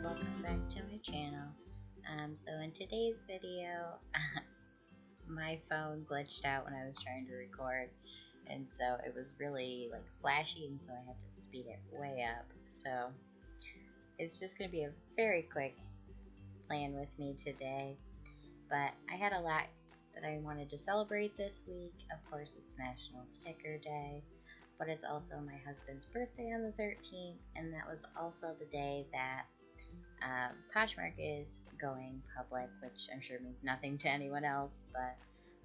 welcome back to my channel. So in today's video, my phone glitched out when I was trying to record, and so it was really like flashy, and so I had to speed it way up. So it's just going to be a very quick plan with me today, but I had a lot that I wanted to celebrate this week. Of course, it's National Sticker Day, but it's also my husband's birthday on the 13th, and that was also the day that Poshmark is going public, which I'm sure means nothing to anyone else, but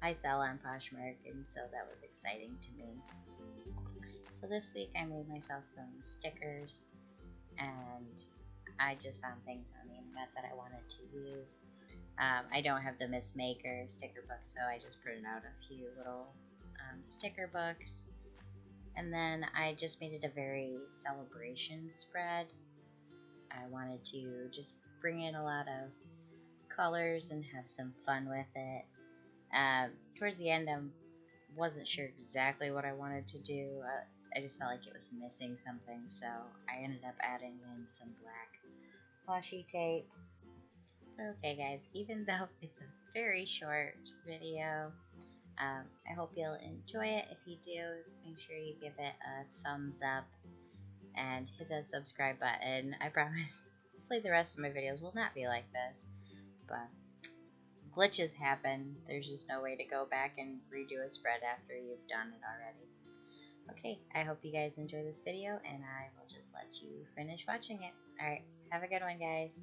I sell on Poshmark, and so that was exciting to me. So this week I made myself some stickers, and I just found things on the internet that I wanted to use. I don't have the Miss Maker sticker book, so I just printed out a few little sticker books, and then I just made it a very celebration spread. I wanted to just bring in a lot of colors and have some fun with it. Towards the end, I wasn't sure exactly what I wanted to do. I just felt like it was missing something, so I ended up adding in some black washi tape. Okay guys, even though it's a very short video, I hope you'll enjoy it. If you do, make sure you give it a thumbs up and hit that subscribe button. I promise hopefully the rest of my videos will not be like this, but glitches happen. There's just no way to go back and redo a spread after you've done it already. Okay, I hope you guys enjoy this video, and I will just let you finish watching it. Alright, have a good one guys.